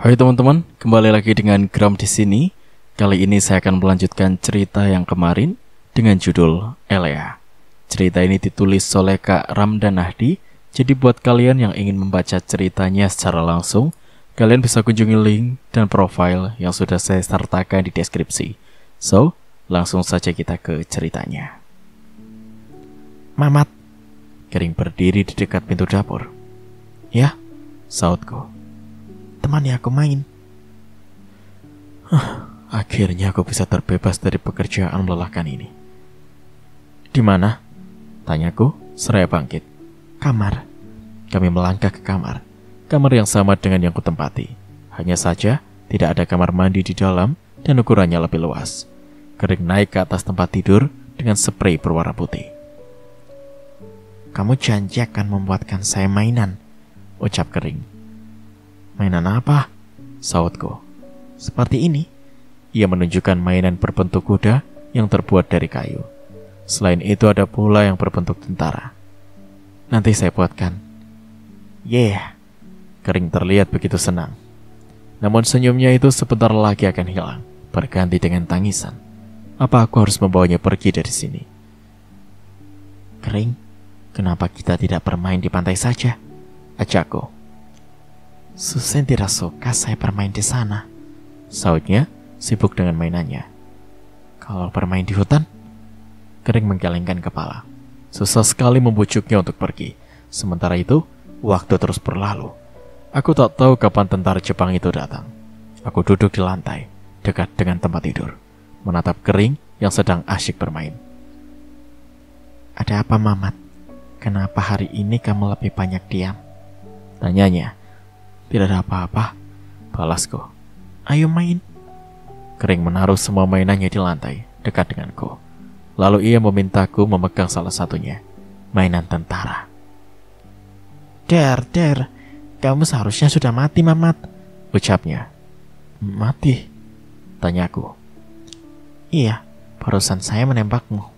Hai teman-teman, kembali lagi dengan Gram di sini. Kali ini saya akan melanjutkan cerita yang kemarin dengan judul Elea. Cerita ini ditulis oleh Kak Ramdan Nahdi. Jadi buat kalian yang ingin membaca ceritanya secara langsung, kalian bisa kunjungi link dan profil yang sudah saya sertakan di deskripsi. So, langsung saja kita ke ceritanya. Mamat, Kering berdiri di dekat pintu dapur. Ya, sautku. Temani aku main. Akhirnya aku bisa terbebas dari pekerjaan melelahkan ini. Di mana? Tanyaku, seraya bangkit. Kamar. Kami melangkah ke kamar. Kamar yang sama dengan yang kutempati. Hanya saja, tidak ada kamar mandi di dalam dan ukurannya lebih luas. Kering naik ke atas tempat tidur dengan spray berwarna putih. Kamu janji akan membuatkan saya mainan, ucap Kering. Mainan apa? Sautku. Seperti ini. Ia menunjukkan mainan berbentuk kuda yang terbuat dari kayu. Selain itu ada pula yang berbentuk tentara. Nanti saya buatkan. Yeah. Kering terlihat begitu senang. Namun senyumnya itu sebentar lagi akan hilang, berganti dengan tangisan. Apa aku harus membawanya pergi dari sini? Kering, kenapa kita tidak bermain di pantai saja? Ajakku. Susen tidak suka saya bermain di sana, sautnya, sibuk dengan mainannya. Kalau bermain di hutan? Kering menggelengkan kepala. Susah sekali membujuknya untuk pergi. Sementara itu, waktu terus berlalu. Aku tak tahu kapan tentara Jepang itu datang. Aku duduk di lantai, dekat dengan tempat tidur, menatap Kering yang sedang asyik bermain. Ada apa, Mamat? Kenapa hari ini kamu lebih banyak diam? Tanyanya. Tidak ada apa-apa, balasku. Ayo main. Kering menaruh semua mainannya di lantai, dekat denganku. Lalu ia memintaku memegang salah satunya, mainan tentara. Der, kamu seharusnya sudah mati, Mamat, ucapnya. Mati? Tanyaku. Iya, barusan saya menembakmu.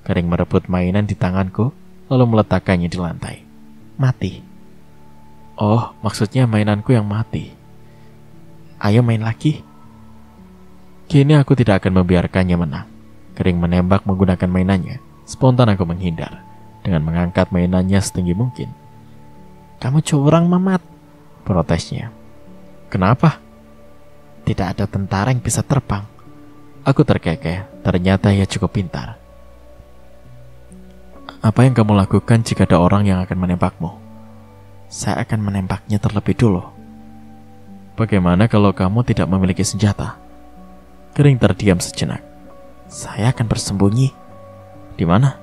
Kering merebut mainan di tanganku, lalu meletakkannya di lantai. Mati. Oh, maksudnya mainanku yang mati. Ayo main lagi. Kini aku tidak akan membiarkannya menang. Kering menembak menggunakan mainannya. Spontan aku menghindar dengan mengangkat mainannya setinggi mungkin. Kamu curang, Mamat, protesnya. Kenapa? Tidak ada tentara yang bisa terbang. Aku terkekeh, ternyata ia cukup pintar. Apa yang kamu lakukan jika ada orang yang akan menembakmu? Saya akan menembaknya terlebih dulu. Bagaimana kalau kamu tidak memiliki senjata? Kering terdiam sejenak. Saya akan bersembunyi. Di mana?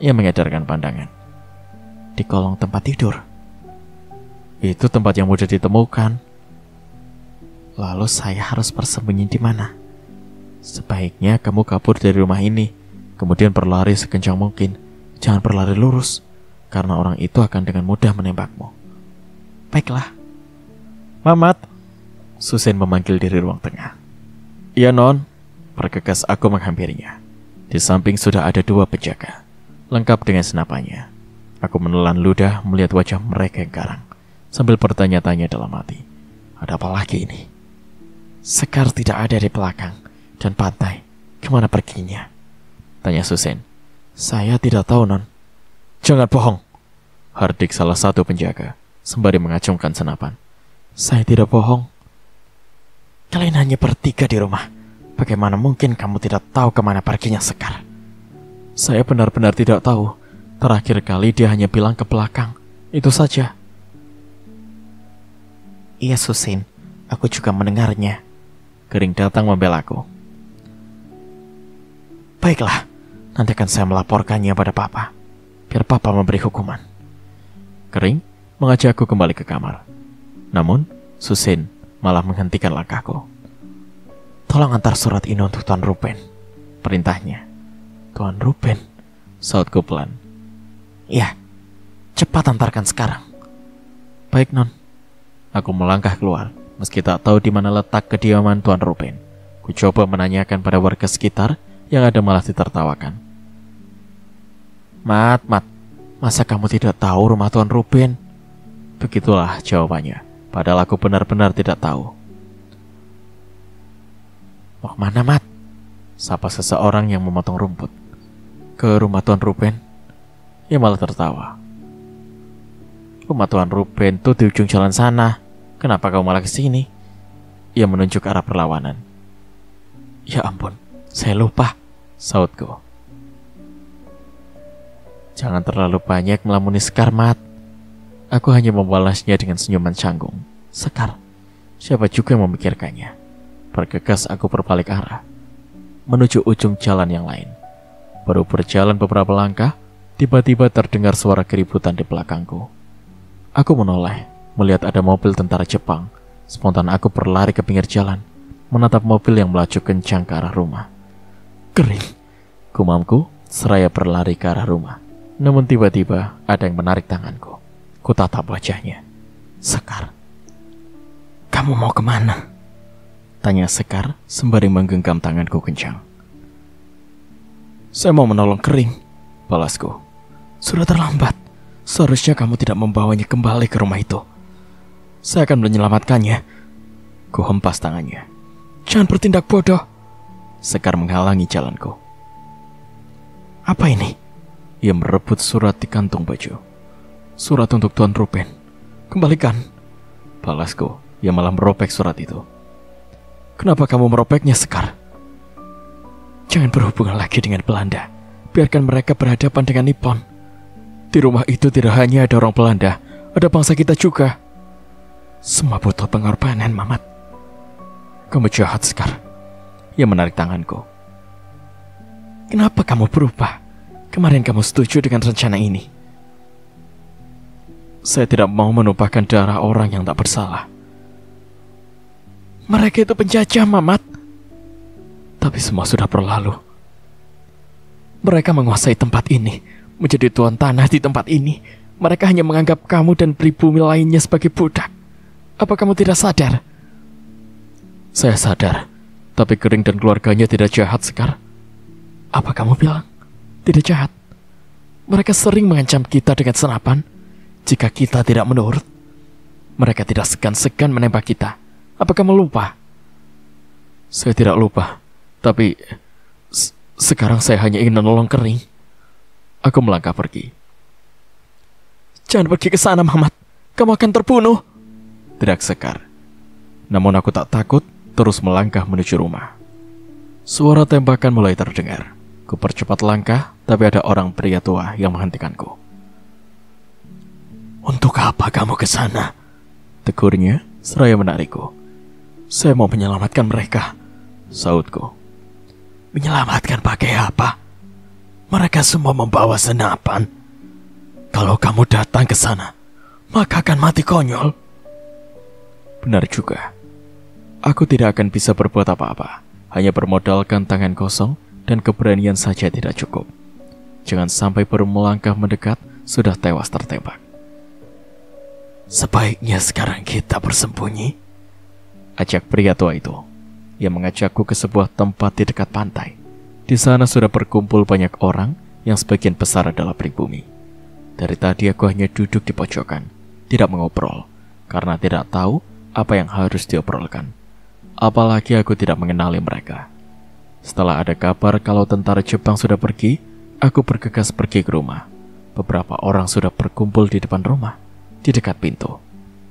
Ia mengedarkan pandangan. Di kolong tempat tidur. Itu tempat yang mudah ditemukan. Lalu saya harus bersembunyi di mana? Sebaiknya kamu kabur dari rumah ini, kemudian berlari sekencang mungkin. Jangan berlari lurus, karena orang itu akan dengan mudah menembakmu. Baiklah. Mamat, Susen memanggil dari ruang tengah. Iya, Non, bergegas aku menghampirinya. Di samping sudah ada 2 penjaga, lengkap dengan senapannya. Aku menelan ludah melihat wajah mereka yang garang, sambil bertanya-tanya dalam hati. Ada apa lagi ini? Sekar tidak ada di belakang, dan pantai, kemana perginya? Tanya Susen. Saya tidak tahu, Non. Jangan bohong, hardik salah satu penjaga, sembari mengacungkan senapan. Saya tidak bohong. Kalian hanya bertiga di rumah. Bagaimana mungkin kamu tidak tahu kemana perginya Sekar? Saya benar-benar tidak tahu. Terakhir kali dia hanya bilang ke belakang. Itu saja. Iya, Susin. Aku juga mendengarnya. Kering datang membelaku. Baiklah, nanti akan saya melaporkannya pada Papa. Biar Papa memberi hukuman. Kering mengajakku kembali ke kamar. Namun, Susin malah menghentikan langkahku. Tolong antar surat ini untuk Tuan Ruben, perintahnya. Tuan Ruben, sautku pelan. Ya, cepat antarkan sekarang. Baik, Non. Aku melangkah keluar, meski tak tahu di mana letak kediaman Tuan Ruben. Ku coba menanyakan pada warga sekitar, yang ada malah ditertawakan. Mat, masa kamu tidak tahu rumah Tuan Ruben? Begitulah jawabannya. padahal aku benar-benar tidak tahu. "Mau kemana, Mat?" sapa seseorang yang memotong rumput. "Ke rumah Tuan Ruben." Ia malah tertawa. "Rumah Tuan Ruben tuh di ujung jalan sana. Kenapa kau malah ke sini?" Ia menunjuk arah perlawanan. "Ya ampun, saya lupa," sautku. "Jangan terlalu banyak melamuni Sekar, Mat." Aku hanya membalasnya dengan senyuman canggung. Sekar, siapa juga yang memikirkannya? Bergegas aku berbalik arah, menuju ujung jalan yang lain. Baru berjalan beberapa langkah, tiba-tiba terdengar suara keributan di belakangku. Aku menoleh, melihat ada mobil tentara Jepang. Spontan aku berlari ke pinggir jalan, menatap mobil yang melaju kencang ke arah rumah. "Kering," gumamku seraya berlari ke arah rumah. Namun tiba-tiba ada yang menarik tanganku. Kutatap wajahnya. "Sekar." "Kamu mau kemana?" tanya Sekar sembari menggenggam tanganku kencang. "Saya mau menolong Kering," balasku. "Sudah terlambat. Seharusnya kamu tidak membawanya kembali ke rumah itu. Saya akan menyelamatkannya." Ku hempas tangannya. "Jangan bertindak bodoh." Sekar menghalangi jalanku. "Apa ini?" Ia merebut surat di kantung baju. "Surat untuk Tuan Ruben. Kembalikan," balasku. Ia malah merobek surat itu. "Kenapa kamu merobeknya, Sekar?" "Jangan berhubungan lagi dengan Belanda. Biarkan mereka berhadapan dengan Nippon. Di rumah itu tidak hanya ada orang Belanda, ada bangsa kita juga. Semua butuh pengorbanan, Mamat." "Kamu jahat, Sekar." Ia menarik tanganku. "Kenapa kamu berubah? Kemarin kamu setuju dengan rencana ini." "Saya tidak mau menumpahkan darah orang yang tak bersalah." "Mereka itu penjajah, Mamat." "Tapi semua sudah berlalu. Mereka menguasai tempat ini, menjadi tuan tanah di tempat ini. Mereka hanya menganggap kamu dan pribumi lainnya sebagai budak. Apa kamu tidak sadar?" "Saya sadar, tapi Kering dan keluarganya tidak jahat, Sekar." "Apa kamu bilang? Tidak jahat? Mereka sering mengancam kita dengan senapan. Jika kita tidak menurut, mereka tidak segan-segan menembak kita. Apa kamu lupa?" "Saya tidak lupa, tapi sekarang saya hanya ingin menolong Kering." Aku melangkah pergi. "Jangan pergi ke sana, Mamat. Kamu akan terbunuh," teriak Sekar. Namun aku tak takut, terus melangkah menuju rumah. Suara tembakan mulai terdengar. Ku percepat langkah, tapi ada orang pria tua yang menghentikanku. "Untuk apa kamu ke sana?" tegurnya seraya menarikku. "Saya mau menyelamatkan mereka," sautku. "Menyelamatkan pakai apa? Mereka semua membawa senapan. Kalau kamu datang ke sana, maka akan mati konyol." Benar juga. Aku tidak akan bisa berbuat apa-apa. Hanya bermodalkan tangan kosong dan keberanian saja tidak cukup. Jangan sampai baru melangkah mendekat sudah tewas tertembak. "Sebaiknya sekarang kita bersembunyi," ajak pria tua itu. Ia mengajakku ke sebuah tempat di dekat pantai. Di sana sudah berkumpul banyak orang yang sebagian besar adalah pribumi. Dari tadi aku hanya duduk di pojokan, tidak mengobrol, karena tidak tahu apa yang harus diobrolkan. Apalagi aku tidak mengenali mereka. Setelah ada kabar kalau tentara Jepang sudah pergi, aku bergegas pergi ke rumah. Beberapa orang sudah berkumpul di depan rumah. Di dekat pintu,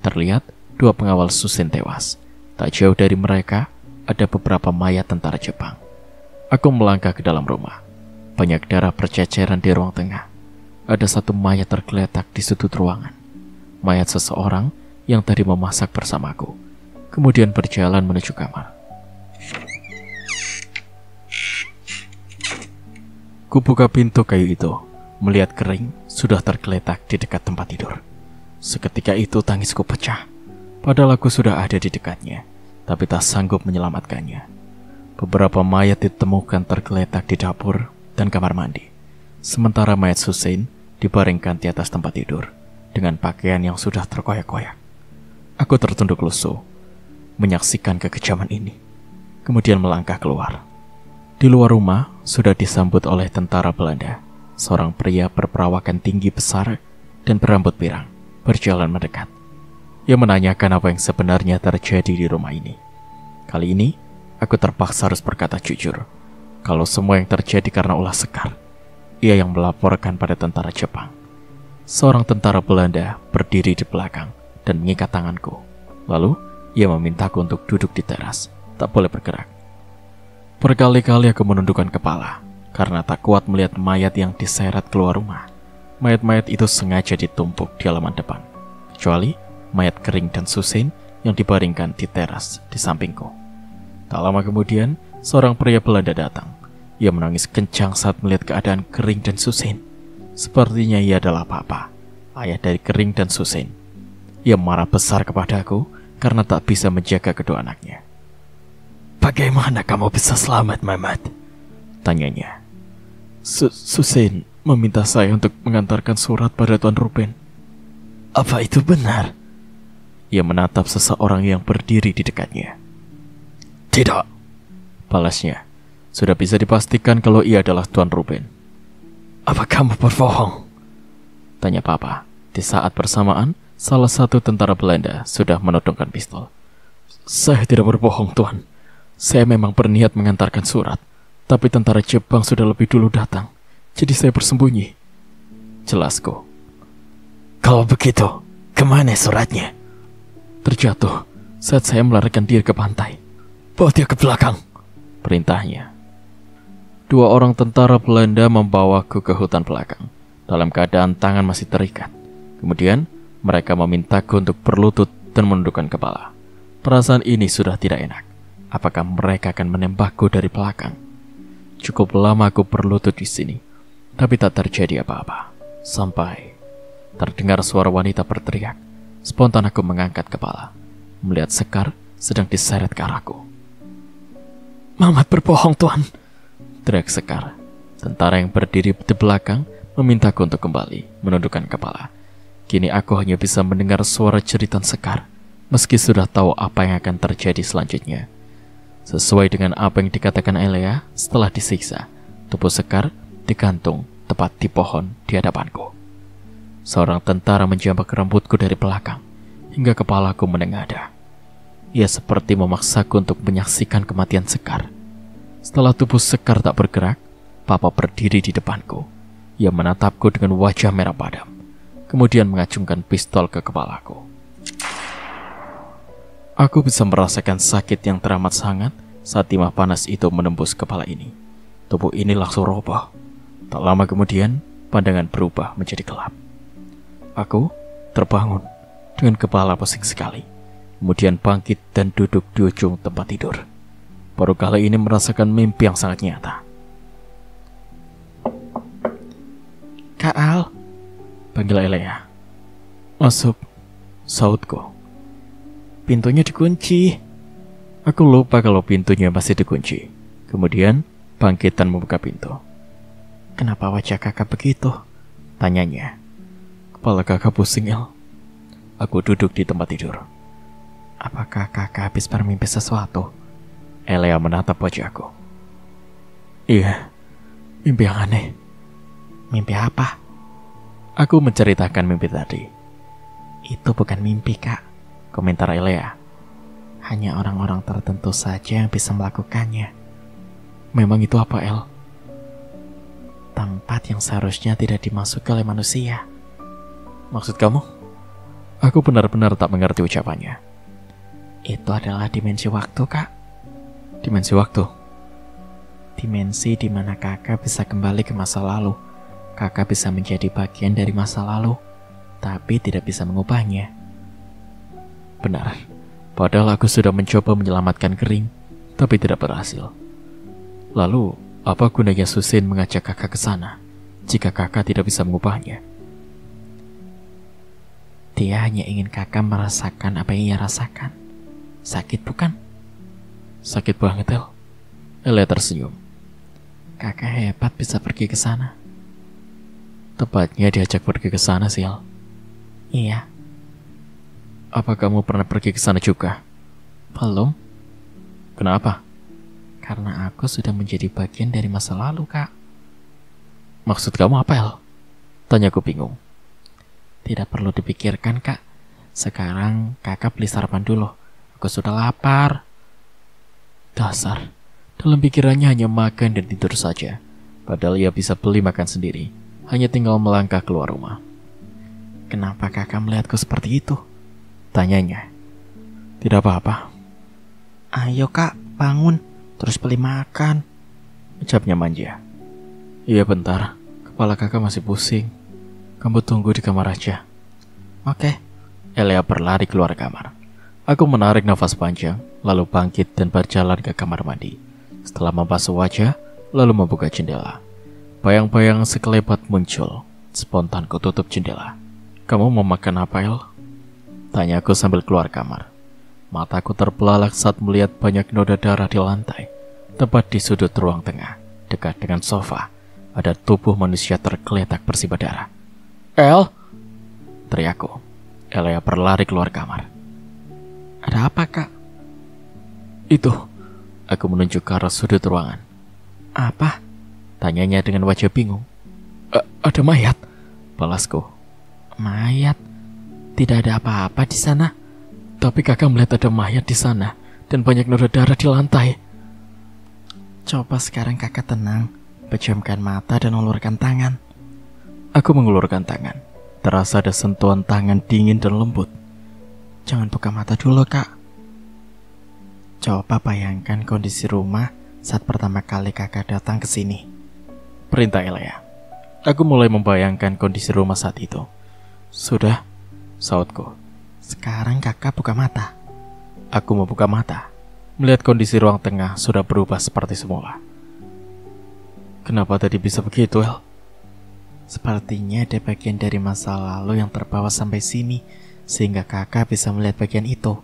terlihat 2 pengawal Susin tewas. Tak jauh dari mereka, ada beberapa mayat tentara Jepang. Aku melangkah ke dalam rumah. Banyak darah berceceran di ruang tengah. Ada 1 mayat tergeletak di sudut ruangan. Mayat seseorang yang tadi memasak bersamaku. Kemudian berjalan menuju kamar. Kubuka pintu kayu itu, melihat Kering sudah tergeletak di dekat tempat tidur. Seketika itu tangisku pecah. Padahal aku sudah ada di dekatnya, tapi tak sanggup menyelamatkannya. Beberapa mayat ditemukan tergeletak di dapur dan kamar mandi. Sementara mayat Susin dibaringkan di atas tempat tidur dengan pakaian yang sudah terkoyak-koyak. Aku tertunduk lusuh menyaksikan kekejaman ini, kemudian melangkah keluar. Di luar rumah sudah disambut oleh tentara Belanda. Seorang pria berperawakan tinggi besar dan berambut pirang berjalan mendekat. Ia menanyakan apa yang sebenarnya terjadi di rumah ini. Kali ini, aku terpaksa harus berkata jujur. Kalau semua yang terjadi karena ulah Sekar. Ia yang melaporkan pada tentara Jepang. Seorang tentara Belanda berdiri di belakang dan mengikat tanganku. Lalu, ia memintaku untuk duduk di teras, tak boleh bergerak. Berkali-kali aku menundukkan kepala, karena tak kuat melihat mayat yang diseret keluar rumah. Mayat-mayat itu sengaja ditumpuk di halaman depan, kecuali mayat Kering dan Susin yang dibaringkan di teras di sampingku. Tak lama kemudian, seorang pria Belanda datang. Ia menangis kencang saat melihat keadaan Kering dan Susin. Sepertinya ia adalah Papa, ayah dari Kering dan Susin. Ia marah besar kepadaku karena tak bisa menjaga kedua anaknya. "Bagaimana kamu bisa selamat, Mamat?" tanyanya. Susin meminta saya untuk mengantarkan surat pada Tuan Ruben." "Apa itu benar?" Ia menatap seseorang yang berdiri di dekatnya. "Tidak," balasnya. Sudah bisa dipastikan kalau ia adalah Tuan Ruben. "Apa kamu berbohong?" tanya Papa. Di saat bersamaan, salah satu tentara Belanda sudah menodongkan pistol. "Saya tidak berbohong, Tuan. Saya memang berniat mengantarkan surat, tapi tentara Jepang sudah lebih dulu datang, jadi saya bersembunyi," jelasku. "Kalau begitu, kemana suratnya?" "Terjatuh saat saya melarikan diri ke pantai." "Bawa dia ke belakang," perintahnya. Dua orang tentara Belanda membawaku ke hutan belakang, dalam keadaan tangan masih terikat. Kemudian, mereka memintaku untuk berlutut dan menundukkan kepala. Perasaan ini sudah tidak enak. Apakah mereka akan menembakku dari belakang? Cukup lama aku berlutut di sini, tapi tak terjadi apa-apa. Sampai terdengar suara wanita berteriak. Spontan aku mengangkat kepala, melihat Sekar sedang diseret ke arahku. "Mamat berbohong, Tuan," teriak Sekar. Tentara yang berdiri di belakang memintaku untuk kembali menundukkan kepala. Kini aku hanya bisa mendengar suara jeritan Sekar, meski sudah tahu apa yang akan terjadi selanjutnya. Sesuai dengan apa yang dikatakan Elea, setelah disiksa, tubuh Sekar digantung tepat di pohon di hadapanku. Seorang tentara menjambak rambutku dari belakang, hingga kepalaku menengadah. Ia seperti memaksaku untuk menyaksikan kematian Sekar. Setelah tubuh Sekar tak bergerak, Papa berdiri di depanku. Ia menatapku dengan wajah merah padam, kemudian mengacungkan pistol ke kepalaku. Aku bisa merasakan sakit yang teramat sangat saat timah panas itu menembus kepala ini. Tubuh ini langsung roboh. Tak lama kemudian, pandangan berubah menjadi gelap. Aku terbangun dengan kepala pusing sekali, kemudian bangkit dan duduk di ujung tempat tidur. Baru kali ini merasakan mimpi yang sangat nyata. "Kak Al," panggil Elea. "Masuk," sautku. "Pintunya dikunci." Aku lupa kalau pintunya masih dikunci. Kemudian bangkit dan membuka pintu. "Kenapa wajah kakak begitu?" tanyanya. "Kepala kakak pusing, El." Aku duduk di tempat tidur. "Apakah kakak habis bermimpi sesuatu?" Elea menatap wajahku. "Iya, mimpi yang aneh." "Mimpi apa?" Aku menceritakan mimpi tadi. "Itu bukan mimpi, Kak," komentar Elea. "Hanya orang-orang tertentu saja yang bisa melakukannya." "Memang itu apa, El?" "Tempat yang seharusnya tidak dimasuki oleh manusia." "Maksud kamu?" Aku benar-benar tak mengerti ucapannya. "Itu adalah dimensi waktu, Kak." "Dimensi waktu?" "Dimensi di mana kakak bisa kembali ke masa lalu. Kakak bisa menjadi bagian dari masa lalu, tapi tidak bisa mengubahnya." Benar, padahal aku sudah mencoba menyelamatkan Kering, tapi tidak berhasil. Lalu, apa gunanya Susin mengajak kakak ke sana, jika kakak tidak bisa mengubahnya? "Dia hanya ingin kakak merasakan apa yang ia rasakan. Sakit bukan?" "Sakit banget, El." Elea tersenyum. "Kakak hebat bisa pergi ke sana." "Tepatnya diajak pergi ke sana sih, El." "Iya." "Apa kamu pernah pergi ke sana juga?" "Belum." "Kenapa?" "Karena aku sudah menjadi bagian dari masa lalu, Kak." "Maksud kamu apa, El?" tanyaku bingung. "Tidak perlu dipikirkan, Kak. Sekarang kakak beli sarapan dulu. Aku sudah lapar. Dasar, dalam pikirannya hanya makan dan tidur saja. Padahal ia bisa beli makan sendiri. Hanya tinggal melangkah keluar rumah. Kenapa kakak melihatku seperti itu? Tanyanya. Tidak apa-apa. Ayo kak, bangun. Terus beli makan. Ucapnya manja. Iya bentar, kepala kakak masih pusing. Kamu tunggu di kamar aja. Oke. Elea berlari keluar kamar. Aku menarik nafas panjang, lalu bangkit dan berjalan ke kamar mandi. Setelah membasuh wajah, lalu membuka jendela. Bayang-bayang sekelebat muncul. Spontan ku tutup jendela. Kamu mau makan apa, El? Tanyaku sambil keluar kamar. Mataku terbelalak saat melihat banyak noda darah di lantai. Tepat di sudut ruang tengah, dekat dengan sofa, ada tubuh manusia tergeletak bersibak darah. El! Teriakku. Elea berlari keluar kamar. Ada apa, kak? Itu. Aku menunjuk ke arah sudut ruangan. Apa? Tanyanya dengan wajah bingung. Ada mayat. Balasku. Mayat? Tidak ada apa-apa di sana. Tapi kakak melihat ada mayat di sana dan banyak noda darah di lantai. Coba sekarang kakak tenang, pejamkan mata dan ulurkan tangan. Aku mengulurkan tangan. Terasa ada sentuhan tangan dingin dan lembut. Jangan buka mata dulu, kak. Coba bayangkan kondisi rumah saat pertama kali kakak datang ke sini. Perintah Elea. Aku mulai membayangkan kondisi rumah saat itu. Sudah, sautku. Sekarang kakak buka mata. Aku membuka mata. Melihat kondisi ruang tengah sudah berubah seperti semula. Kenapa tadi bisa begitu, El? Sepertinya ada bagian dari masa lalu yang terbawa sampai sini, sehingga kakak bisa melihat bagian itu.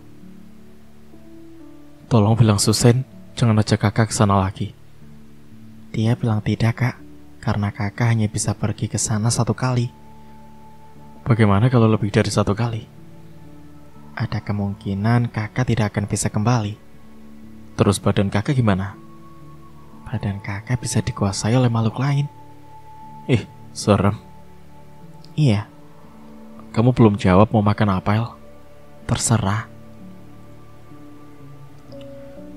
Tolong bilang Susen, jangan ajak kakak ke sana lagi. Dia bilang tidak, kak, karena kakak hanya bisa pergi ke sana 1 kali. Bagaimana kalau lebih dari 1 kali? Ada kemungkinan kakak tidak akan bisa kembali. Terus badan kakak gimana? Badan kakak bisa dikuasai oleh makhluk lain. Serem. Iya. Kamu belum jawab mau makan apa, El? Terserah.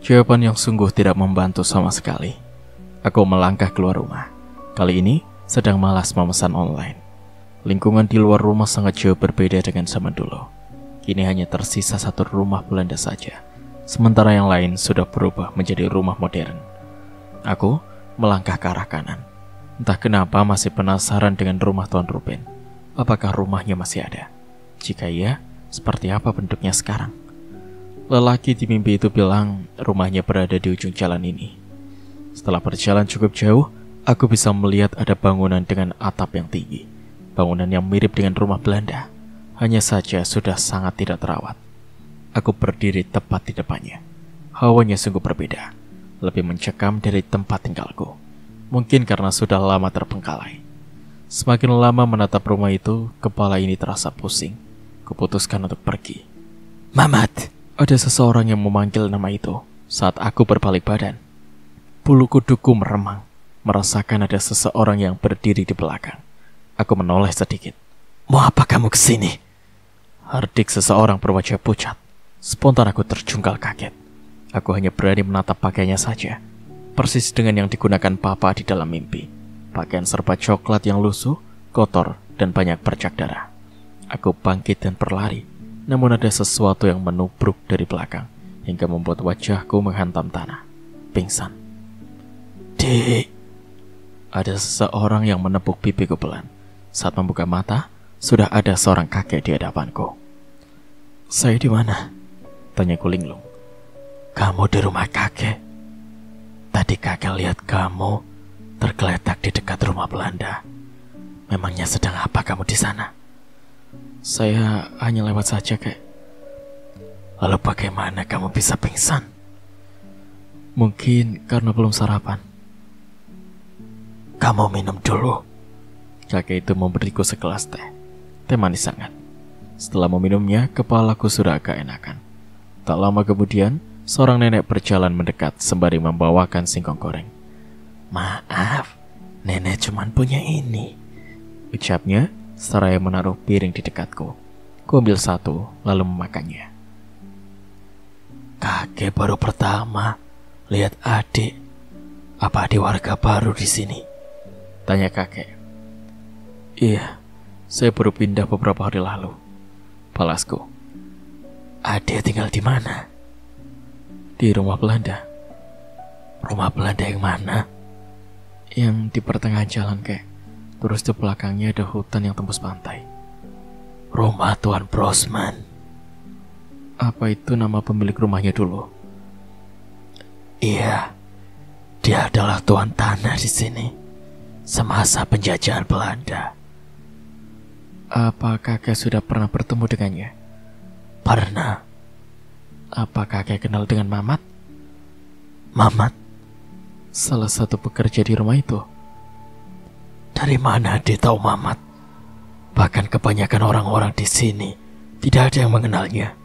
Jawaban yang sungguh tidak membantu sama sekali. Aku melangkah keluar rumah. Kali ini sedang malas memesan online. Lingkungan di luar rumah sangat jauh berbeda dengan zaman dulu. Kini hanya tersisa 1 rumah Belanda saja. Sementara yang lain sudah berubah menjadi rumah modern. Aku melangkah ke arah kanan. Entah kenapa masih penasaran dengan rumah Tuan Ruben. Apakah rumahnya masih ada? Jika iya, seperti apa bentuknya sekarang? Lelaki di mimpi itu bilang rumahnya berada di ujung jalan ini. Setelah berjalan cukup jauh, aku bisa melihat ada bangunan dengan atap yang tinggi. Bangunan yang mirip dengan rumah Belanda. Hanya saja sudah sangat tidak terawat. Aku berdiri tepat di depannya. Hawanya sungguh berbeda. Lebih mencekam dari tempat tinggalku. Mungkin karena sudah lama terpengkalai. Semakin lama menatap rumah itu, kepala ini terasa pusing. Kuputuskan untuk pergi. Mamat! Ada seseorang yang memanggil nama itu saat aku berbalik badan. Bulu kuduku meremang, merasakan ada seseorang yang berdiri di belakang. Aku menoleh sedikit. Mau apa kamu kesini? Hardik seseorang berwajah pucat. Spontan aku terjungkal kaget. Aku hanya berani menatap pakaiannya saja. Persis dengan yang digunakan papa di dalam mimpi. Pakaian serba coklat yang lusuh, kotor, dan banyak bercak darah. Aku bangkit dan berlari. Namun ada sesuatu yang menubruk dari belakang, hingga membuat wajahku menghantam tanah. Pingsan. Dik! Ada seseorang yang menepuk pipiku pelan. Saat membuka mata, sudah ada seorang kakek di hadapanku. Saya di mana? Tanyaku linglung. Kamu di rumah kakek. Tadi kakek lihat kamu tergeletak di dekat rumah Belanda. Memangnya sedang apa kamu di sana? Saya hanya lewat saja, kek. Lalu bagaimana kamu bisa pingsan? Mungkin karena belum sarapan. Kamu minum dulu. Kakek itu memberiku segelas teh. Teh manis sangat. Setelah meminumnya, kepalaku sudah agak enakan. Tak lama kemudian, seorang nenek berjalan mendekat sembari membawakan singkong goreng. Maaf, nenek cuman punya ini, ucapnya seraya menaruh piring di dekatku. Ku ambil satu, lalu memakannya. Kakek baru pertama lihat adik. Apa adik warga baru di sini? Tanya kakek. Iya, saya baru pindah beberapa hari lalu. Balasku. Adik tinggal di mana? Di rumah Belanda. Rumah Belanda yang mana? Yang di pertengahan jalan, kek. Terus di belakangnya ada hutan yang tembus pantai. Rumah Tuan Brosman. Apa itu nama pemilik rumahnya dulu? Iya, dia adalah tuan tanah di sini semasa penjajahan Belanda. Apa kakek sudah pernah bertemu dengannya? Pernah. Apa kakek kenal dengan Mamat? Mamat? Salah satu pekerja di rumah itu. Dari mana dia tahu Mamat? Bahkan kebanyakan orang-orang di sini tidak ada yang mengenalnya.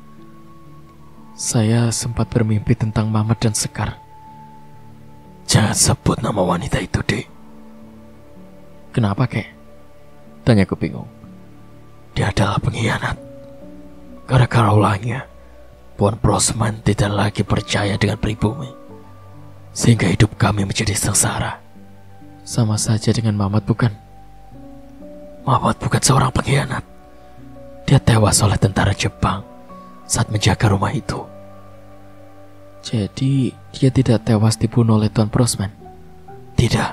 Saya sempat bermimpi tentang Mamat dan Sekar. Jangan sebut nama wanita itu, Dek. Kenapa, kek? Tanyaku bingung. Dia adalah pengkhianat. Gara-gara ulahnya, Tuan Brosman tidak lagi percaya dengan pribumi, sehingga hidup kami menjadi sengsara. Sama saja dengan Mamat, bukan? Mamat bukan seorang pengkhianat. Dia tewas oleh tentara Jepang saat menjaga rumah itu. Jadi dia tidak tewas dibunuh oleh Tuan Brosman? Tidak.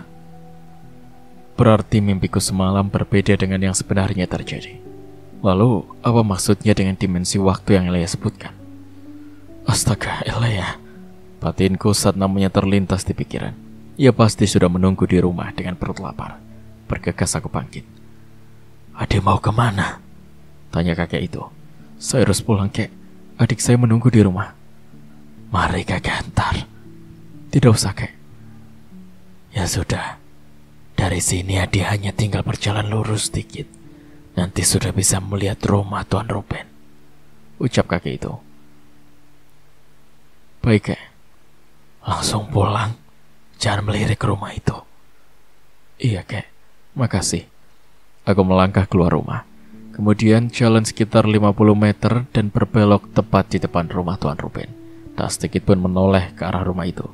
Berarti mimpiku semalam berbeda dengan yang sebenarnya terjadi. Lalu apa maksudnya dengan dimensi waktu yang Elia sebutkan? Astaga, Elia. Batinku saat namanya terlintas di pikiran. Ia pasti sudah menunggu di rumah dengan perut lapar. Bergegas aku bangkit. Adik mau kemana? Tanya kakek itu. Saya harus pulang, kek. Adik saya menunggu di rumah. Mari kakek antar. Tidak usah, kek. Ya sudah. Dari sini adik hanya tinggal berjalan lurus sedikit. Nanti sudah bisa melihat rumah Tuan Ruben. Ucap kakek itu. Baik, kek. Langsung pulang. Jangan melirik rumah itu. Iya, kek. Makasih. Aku melangkah keluar rumah. Kemudian jalan sekitar 50 meter dan berbelok tepat di depan rumah Tuan Ruben. Tak sedikit pun menoleh ke arah rumah itu.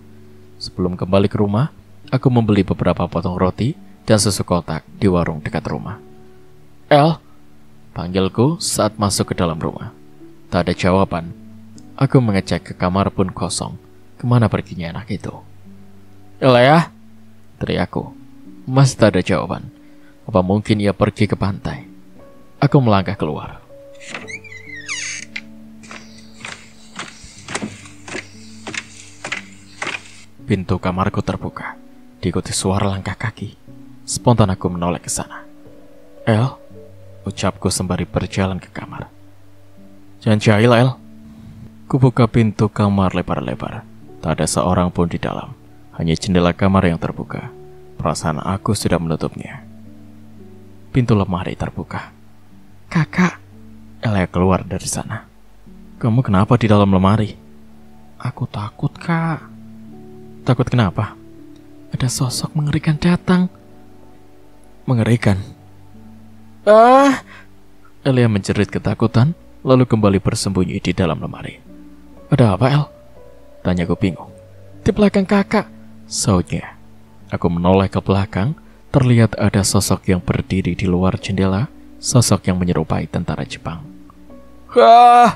Sebelum kembali ke rumah, aku membeli beberapa potong roti dan susu kotak di warung dekat rumah. El, panggilku saat masuk ke dalam rumah. Tak ada jawaban. Aku mengecek ke kamar pun kosong. Kemana perginya anak itu? Elia, teriakku. Masih tak ada jawaban. Apa mungkin ia pergi ke pantai? Aku melangkah keluar. Pintu kamarku terbuka. Diikuti suara langkah kaki. Spontan aku menoleh ke sana. El, ucapku sembari berjalan ke kamar. Jangan jahil, El. Kubuka pintu kamar lebar-lebar. Tak ada seorang pun di dalam. Hanya jendela kamar yang terbuka. Perasaan aku sudah menutupnya. Pintu lemari terbuka. Kakak, Elia keluar dari sana. Kamu kenapa di dalam lemari? Aku takut, Kak. Takut kenapa? Ada sosok mengerikan datang. Mengerikan? Elia menjerit ketakutan, lalu kembali bersembunyi di dalam lemari. Ada apa, El? Tanyaku bingung. Di belakang kakak, sautnya. Aku menoleh ke belakang. Terlihat ada sosok yang berdiri di luar jendela, sosok yang menyerupai tentara Jepang. Wah!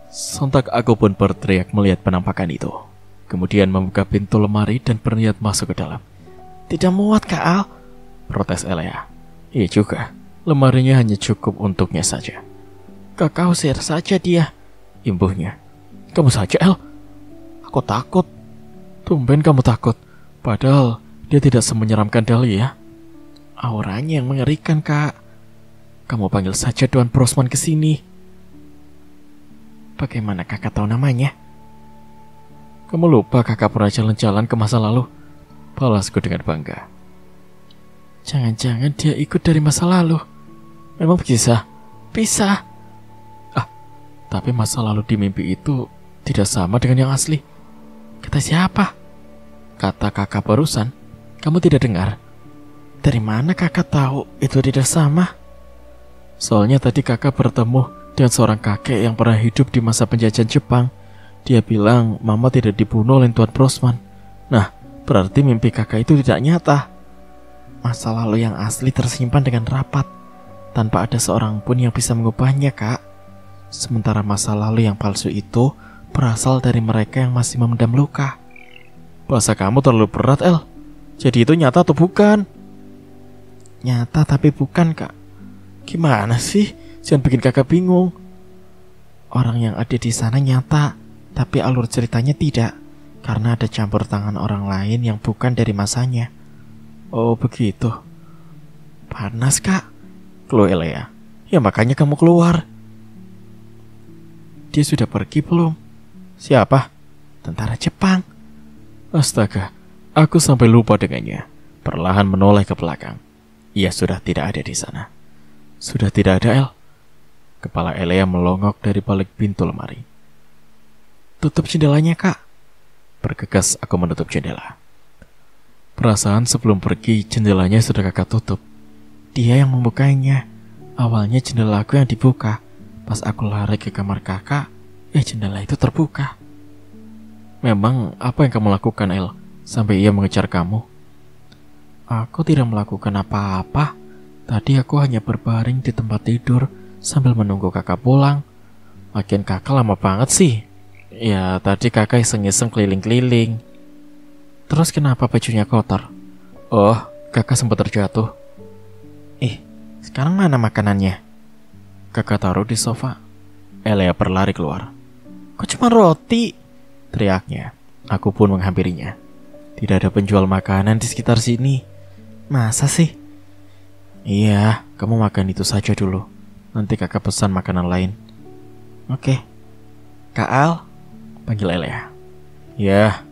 Sontak aku pun berteriak melihat penampakan itu. Kemudian membuka pintu lemari dan berniat masuk ke dalam. Tidak muat, Kak Al, protes Elia. Iya juga, lemarinya hanya cukup untuknya saja. Kakak usir saja dia, imbuhnya. Kamu saja, El. Aku takut. Tumben kamu takut, padahal dia tidak semenyeramkan Dahlia. Auranya yang mengerikan, Kak. Kamu panggil saja Tuan Brosman ke sini. Bagaimana kakak tahu namanya? Kamu lupa kakak pernah jalan-jalan ke masa lalu? Balasku dengan bangga. Jangan-jangan dia ikut dari masa lalu. Memang bisa? Bisa. Tapi masa lalu di mimpi itu tidak sama dengan yang asli. Kata siapa? Kata kakak barusan. Kamu tidak dengar? Dari mana kakak tahu itu tidak sama? Soalnya tadi kakak bertemu dengan seorang kakek yang pernah hidup di masa penjajahan Jepang. Dia bilang mama tidak dibunuh oleh Tuan Brosman. Nah, berarti mimpi kakak itu tidak nyata. Masa lalu yang asli tersimpan dengan rapat, tanpa ada seorang pun yang bisa mengubahnya, Kak. Sementara masa lalu yang palsu itu berasal dari mereka yang masih memendam luka. Bahasa kamu terlalu berat, El. Jadi itu nyata atau bukan? Nyata tapi bukan, Kak. Gimana sih? Jangan bikin kakak bingung. Orang yang ada di sana nyata, tapi alur ceritanya tidak, karena ada campur tangan orang lain yang bukan dari masanya. Oh begitu. Panas, Kak. Keluh Elea. Ya makanya kamu keluar. Dia sudah pergi belum? Siapa? Tentara Jepang. Astaga, aku sampai lupa dengannya. Perlahan menoleh ke belakang. Ia sudah tidak ada di sana. Sudah tidak ada, El. Kepala Elea melongok dari balik pintu lemari. Tutup jendelanya, Kak. Bergegas aku menutup jendela. Perasaan sebelum pergi jendelanya sudah kakak tutup. Dia yang membukanya. Awalnya jendela aku yang dibuka. Pas aku lari ke kamar kakak, jendela itu terbuka. Memang apa yang kamu lakukan, El? Sampai ia mengejar kamu? Aku tidak melakukan apa-apa. Tadi aku hanya berbaring di tempat tidur sambil menunggu kakak pulang. Lagian kakak lama banget sih. Ya, tadi kakak iseng-iseng keliling-keliling. Terus kenapa bajunya kotor? Oh, kakak sempat terjatuh. Sekarang mana makanannya? Kakak taruh di sofa. Elea berlari keluar. Kok cuma roti? Teriaknya. Aku pun menghampirinya. Tidak ada penjual makanan di sekitar sini. Masa sih? Iya, kamu makan itu saja dulu. Nanti kakak pesan makanan lain. Oke. Kak Al, panggil Elea. Ya.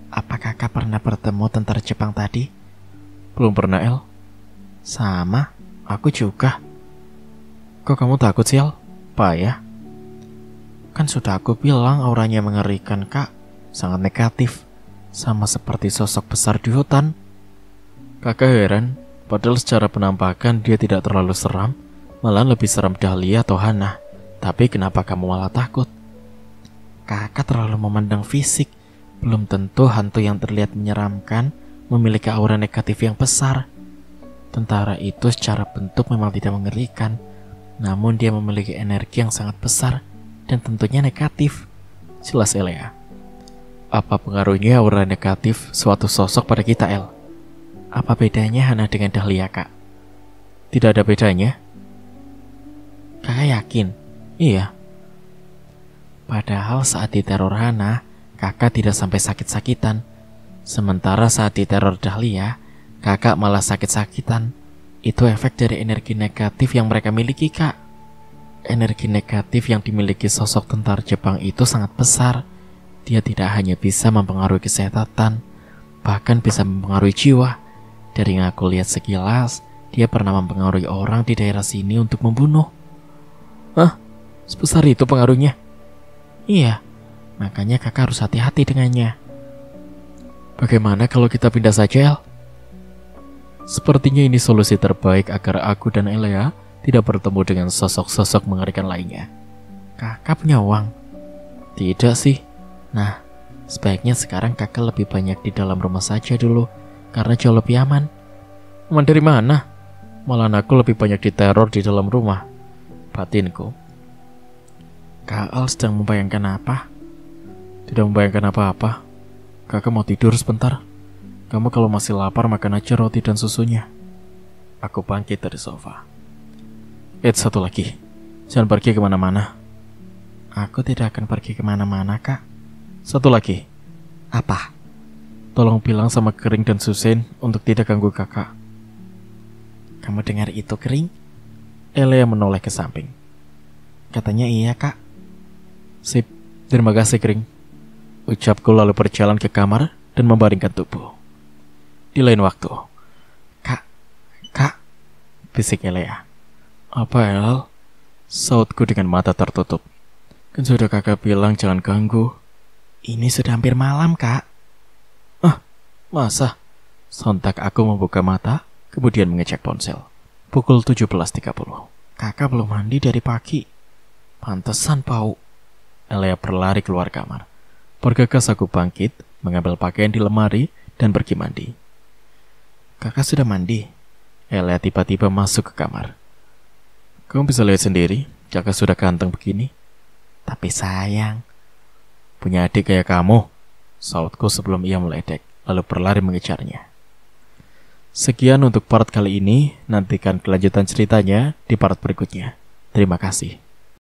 Apa kakak pernah bertemu tentara Jepang tadi? Belum pernah, El. Sama, aku juga. Kok kamu takut sih, El? Payah. Kan sudah aku bilang auranya mengerikan, Kak. Sangat negatif. Sama seperti sosok besar di hutan. Kakak heran. Padahal secara penampakan dia tidak terlalu seram, malah lebih seram Dahlia atau Hana. Tapi kenapa kamu malah takut? Kakak terlalu memandang fisik. Belum tentu hantu yang terlihat menyeramkan memiliki aura negatif yang besar. Tentara itu secara bentuk memang tidak mengerikan, namun dia memiliki energi yang sangat besar dan tentunya negatif. Jelas, Elea. Apa pengaruhnya aura negatif suatu sosok pada kita, El? Apa bedanya Hana dengan Dahlia, Kak? Tidak ada bedanya. Kakak yakin? Iya. Padahal saat diteror Hana, kakak tidak sampai sakit-sakitan. Sementara saat diteror Dahlia, kakak malah sakit-sakitan. Itu efek dari energi negatif yang mereka miliki, Kak. Energi negatif yang dimiliki sosok tentara Jepang itu sangat besar. Dia tidak hanya bisa mempengaruhi kesehatan, bahkan bisa mempengaruhi jiwa. Dari yang aku lihat sekilas, dia pernah mempengaruhi orang di daerah sini untuk membunuh. Hah? Sebesar itu pengaruhnya? Iya, makanya kakak harus hati-hati dengannya. Bagaimana kalau kita pindah saja, El? Sepertinya ini solusi terbaik agar aku dan Elea tidak bertemu dengan sosok-sosok mengerikan lainnya. Kakak punya uang? Tidak sih. Nah, sebaiknya sekarang kakak lebih banyak di dalam rumah saja dulu, karena jauh lebih aman. Aman dari mana? Malah aku lebih banyak diteror di dalam rumah. Batinku. Kak Al sedang membayangkan apa? Tidak membayangkan apa-apa. Kakak mau tidur sebentar. Kamu kalau masih lapar makan aja roti dan susunya. Aku bangkit dari sofa. Satu lagi. Jangan pergi kemana-mana. Aku tidak akan pergi kemana-mana, Kak. Satu lagi. Apa? Tolong bilang sama Kering dan Susen untuk tidak ganggu kakak. Kamu dengar itu, Kering? Elea menoleh ke samping. Katanya iya, Kak. Sip, terima kasih, Kering. Ucapku lalu berjalan ke kamar dan membaringkan tubuh. Di lain waktu. Kak, bisik Elea. Apa, El? Sautku dengan mata tertutup. Kan sudah kakak bilang jangan ganggu. Ini sudah hampir malam, Kak. Masa? Sontak aku membuka mata, kemudian mengecek ponsel. Pukul 17.30. Kakak belum mandi dari pagi. Pantesan bau. Elea berlari keluar kamar. Bergegas aku bangkit, mengambil pakaian di lemari, dan pergi mandi. Kakak sudah mandi. Elea tiba-tiba masuk ke kamar. Kamu bisa lihat sendiri, kakak sudah ganteng begini. Tapi sayang, punya adik kayak kamu, sautku sebelum ia meledek, lalu berlari mengejarnya. Sekian untuk part kali ini, nantikan kelanjutan ceritanya di part berikutnya. Terima kasih.